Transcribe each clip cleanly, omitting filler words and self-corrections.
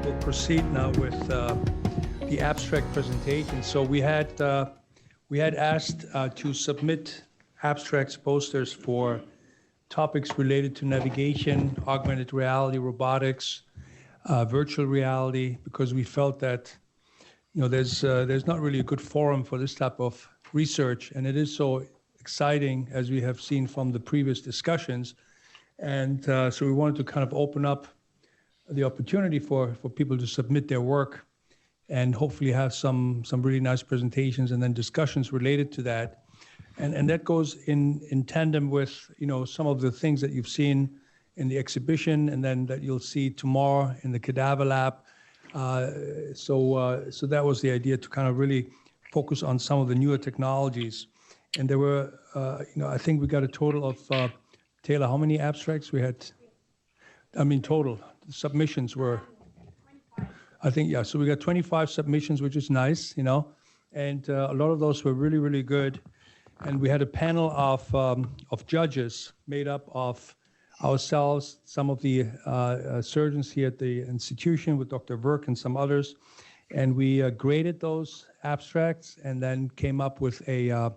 we'll proceed now with the abstract presentation. So we had asked to submit abstracts, posters for topics related to navigation, augmented reality, robotics, virtual reality, because we felt that there's not really a good forum for this type of research, and it is so exciting, as we have seen from the previous discussions. And so we wanted to kind of open up the opportunity for people to submit their work and hopefully have some really nice presentations and then discussions related to that. And that goes in tandem with, some of the things that you've seen in the exhibition and then that you'll see tomorrow in the Cadaver Lab. So that was the idea, to kind of really focus on some of the newer technologies. And there were, I think we got a total of, Taylor, how many abstracts we had? Total submissions were, I think, yeah. So we got 25 submissions, which is nice, and a lot of those were really, really good. And we had a panel of judges made up of ourselves, some of the surgeons here at the institution with Dr. Verk and some others. And we graded those abstracts and then came up with an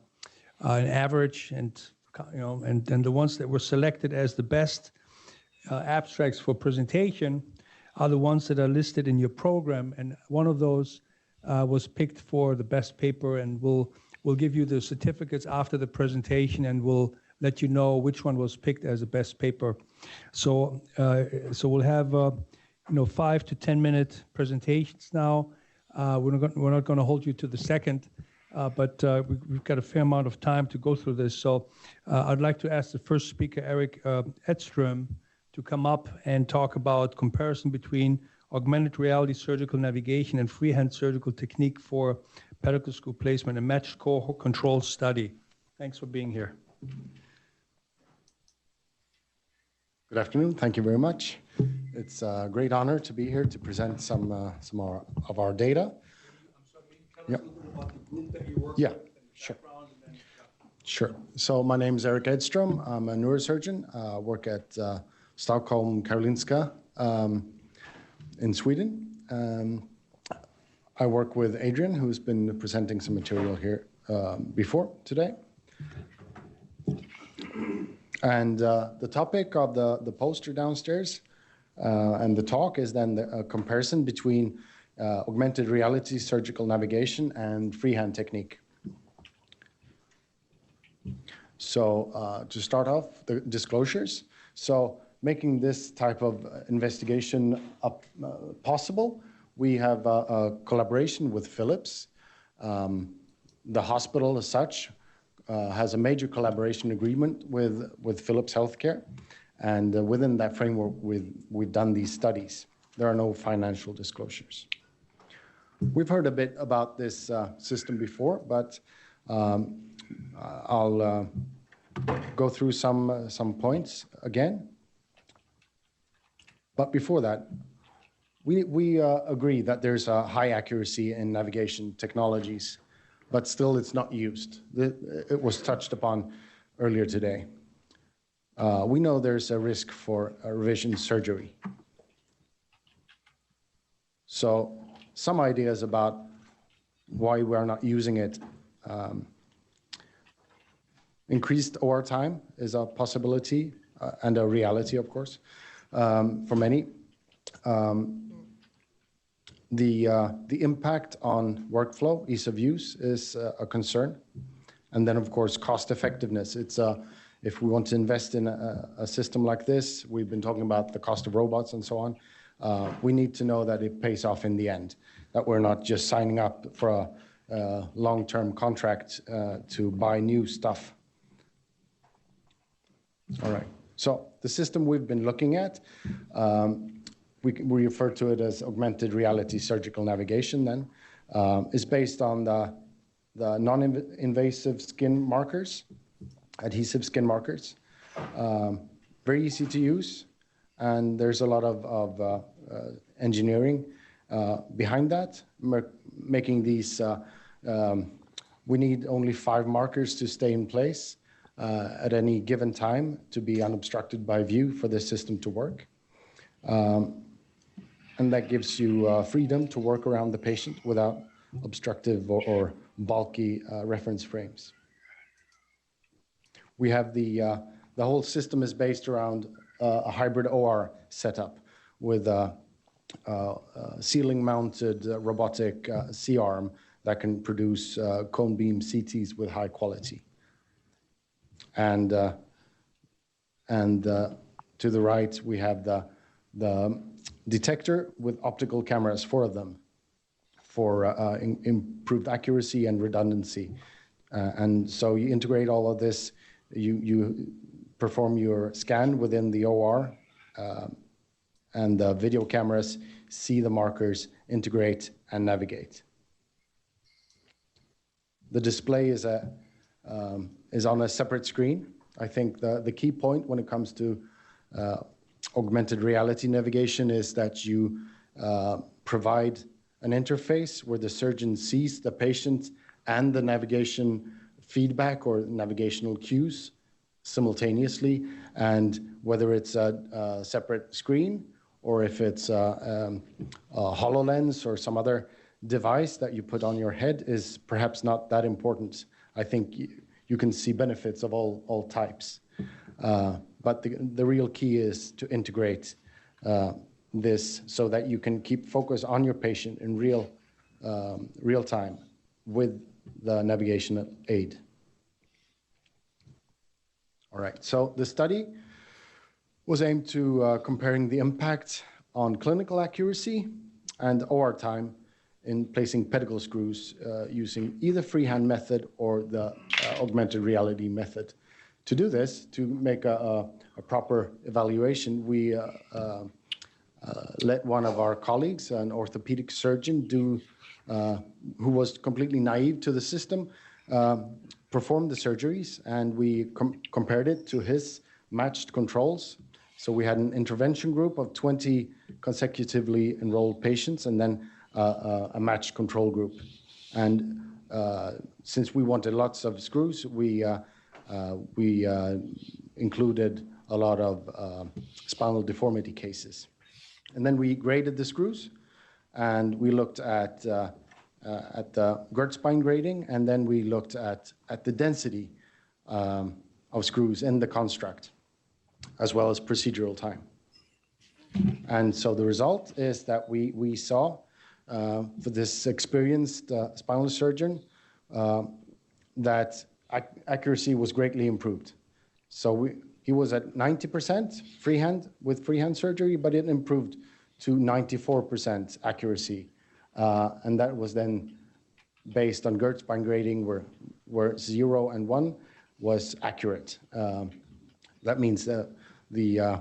average, and the ones that were selected as the best abstracts for presentation are the ones that are listed in your program. And one of those was picked for the best paper, and we'll give you the certificates after the presentation, and we'll let you know which one was picked as the best paper. So we'll have 5 to 10 minute presentations now. We're not going to hold you to the second, but we've got a fair amount of time to go through this. So I'd like to ask the first speaker, Erik Edstrom, to come up and talk about comparison between augmented reality surgical navigation and freehand surgical technique for pedicle screw placement, a matched cohort control study. Thanks for being here. Good afternoon. Thank you very much. It's a great honor to be here to present some of our data. Tell us a little bit about the group that you work with. Yeah, sure. Sure. So my name is Erik Edstrom. I'm a neurosurgeon. I work at Stockholm Karolinska in Sweden. I work with Adrian, who's been presenting some material here before today. And the topic of the poster downstairs and the talk is then the comparison between augmented reality surgical navigation and freehand technique. So to start off, the disclosures. So making this type of investigation possible, we have a collaboration with Philips. The hospital as such has a major collaboration agreement with Philips Healthcare. And within that framework, we've done these studies. There are no financial disclosures. We've heard a bit about this system before, but I'll go through some points again. But before that, we agree that there's a high accuracy in navigation technologies, but still it's not used. It was touched upon earlier today. We know there's a risk for revision surgery. So some ideas about why we're not using it. Increased OR time is a possibility and a reality, of course, for many. The impact on workflow, ease of use, is a concern. And then, of course, cost effectiveness. It's if we want to invest in a system like this, we've been talking about the cost of robots and so on. We need to know that it pays off in the end, that we're not just signing up for a long-term contract to buy new stuff. All right. So the system we've been looking at, we refer to it as augmented reality surgical navigation then, is based on the non-invasive skin markers, adhesive skin markers. Very easy to use, and there's a lot of engineering behind that, making these, we need only 5 markers to stay in place at any given time to be unobstructed by view for the system to work. and that gives you freedom to work around the patient without obstructive or bulky reference frames. We have the whole system is based around a hybrid OR setup with a ceiling-mounted robotic C-arm that can produce cone beam CTs with high quality. And to the right, we have the detector with optical cameras, 4 of them, for improved accuracy and redundancy. And so you integrate all of this, you perform your scan within the OR, and the video cameras see the markers, integrate, and navigate. The display is on a separate screen. I think the key point when it comes to augmented reality navigation is that you provide an interface where the surgeon sees the patient and the navigation feedback or navigational cues simultaneously, and whether it's a separate screen or if it's a HoloLens or some other device that you put on your head is perhaps not that important. I think you can see benefits of all types. But the real key is to integrate this so that you can keep focus on your patient in real time with the navigational aid. All right, so the study was aimed to comparing the impact on clinical accuracy and OR time in placing pedicle screws using either freehand method or the augmented reality method. To do this, to make a proper evaluation, we let one of our colleagues, an orthopedic surgeon, who was completely naive to the system, perform the surgeries, and we compared it to his matched controls. So we had an intervention group of 20 consecutively enrolled patients, and then a matched control group. And since we wanted lots of screws, we included a lot of spinal deformity cases. And then we graded the screws, and we looked at the Gertz spine grading, and then we looked at the density of screws in the construct, as well as procedural time. And so the result is that we saw for this experienced spinal surgeon that accuracy was greatly improved. So he was at 90% freehand surgery, but it improved to 94% accuracy. And that was then based on Gertz spine grading where 0 and 1 was accurate. That means that the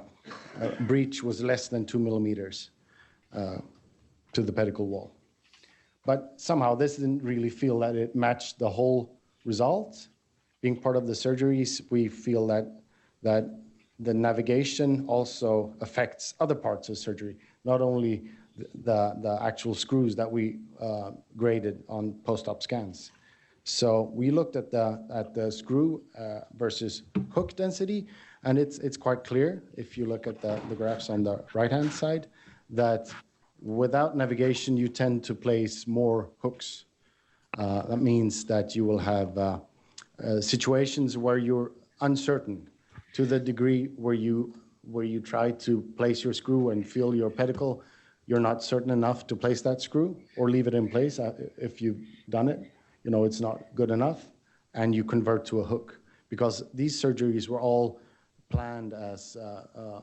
breach was less than 2 millimeters to the pedicle wall. But somehow this didn't really feel that it matched the whole result. Being part of the surgeries, we feel that the navigation also affects other parts of surgery, not only the actual screws that we graded on post-op scans. So we looked at the screw versus hook density, and it's quite clear if you look at the graphs on the right-hand side that without navigation you tend to place more hooks. That means that you will have situations where you're uncertain to the degree where you try to place your screw and feel your pedicle, you're not certain enough to place that screw or leave it in place. If you've done it, you know it's not good enough, and you convert to a hook, because these surgeries were all planned as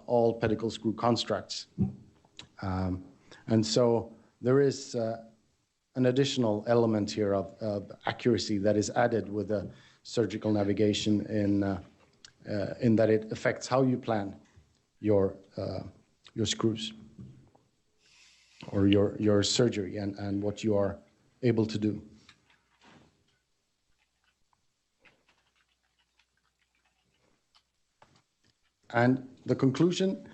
all pedicle screw constructs. And so there is an additional element here of accuracy that is added with the surgical navigation in that it affects how you plan your screws or your surgery and what you are able to do. And the conclusion,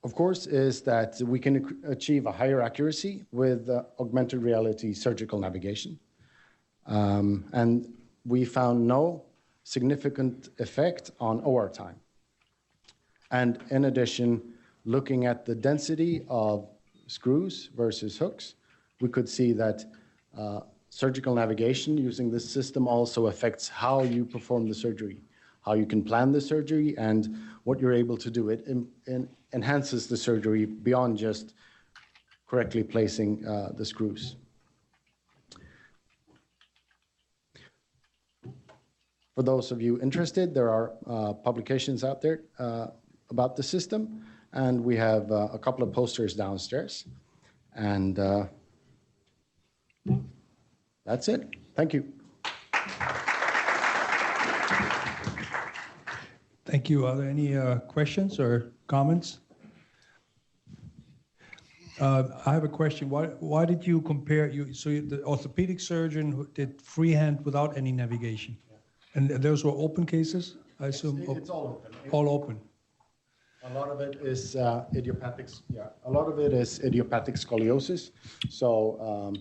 of course, is that we can achieve a higher accuracy with augmented reality surgical navigation. And we found no significant effect on OR time. And in addition, looking at the density of screws versus hooks, we could see that surgical navigation using this system also affects how you perform the surgery, how you can plan the surgery, and what you're able to do. It enhances the surgery beyond just correctly placing the screws. For those of you interested, there are publications out there about the system, and we have a couple of posters downstairs. And that's it. Thank you. Thank you. Are there any questions or comments? I have a question. Why did you compare? The orthopedic surgeon who did freehand without any navigation, and those were open cases, I assume. It's all open. All open. A lot of it is idiopathic. Yeah, a lot of it is idiopathic scoliosis. So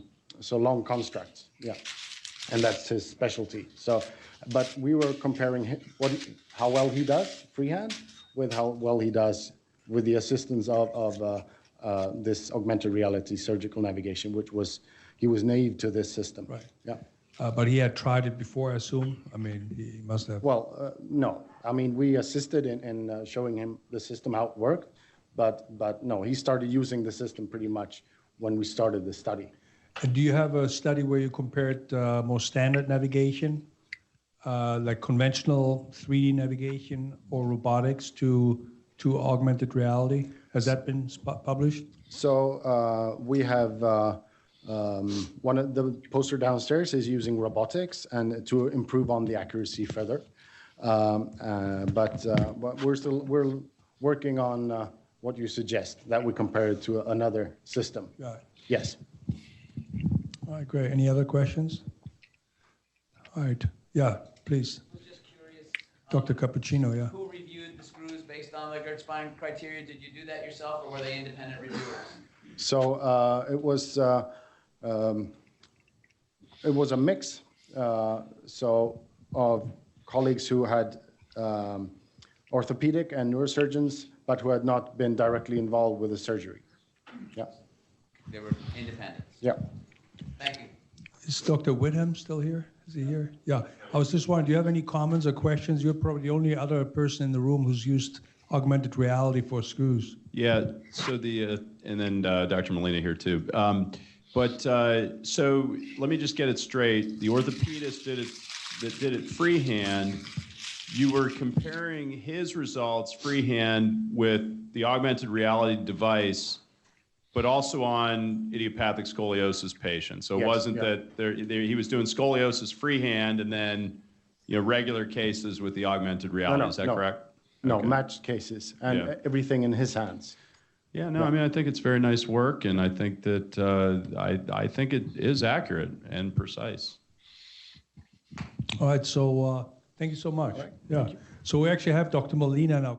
long constructs. Yeah, and that's his specialty. So, but we were comparing how well he does freehand with how well he does with the assistance of this augmented reality surgical navigation, he was naive to this system. Right. Yeah. But he had tried it before, I assume. I mean, he must have. Well, no. I mean, we assisted in showing him the system how it worked, but no, he started using the system pretty much when we started the study. And do you have a study where you compared more standard navigation, like conventional 3D navigation or robotics to augmented reality? Has that been published? So we have one of the poster downstairs is using robotics and to improve on the accuracy further. But we're working on what you suggest, that we compare it to another system. Right. Yes. All right, great. Any other questions? All right. Yeah, please. I was just curious. Dr. Cappuccino, yeah. Who reviewed the screws based on the Gertzbein criteria? Did you do that yourself, or were they independent reviewers? So it was a mix. So of colleagues who had orthopedic and neurosurgeons, but who had not been directly involved with the surgery. Yeah. They were independent. Yeah. Thank you. Is Dr. Whitham still here? Is he here? Yeah. I was just wondering, do you have any comments or questions? You're probably the only other person in the room who's used augmented reality for screws. Yeah, so and then Dr. Molina here too. So let me just get it straight. The orthopedist that did it freehand. You were comparing his results freehand with the augmented reality device, but also on idiopathic scoliosis patients. So it wasn't that he was doing scoliosis freehand and then regular cases with the augmented reality. Is that correct? No, Okay. matched cases and everything in his hands. Yeah, no, I mean, I think it's very nice work, and I think that I think it is accurate and precise. All right, so thank you so much. All right, yeah. So we actually have Dr. Molina now.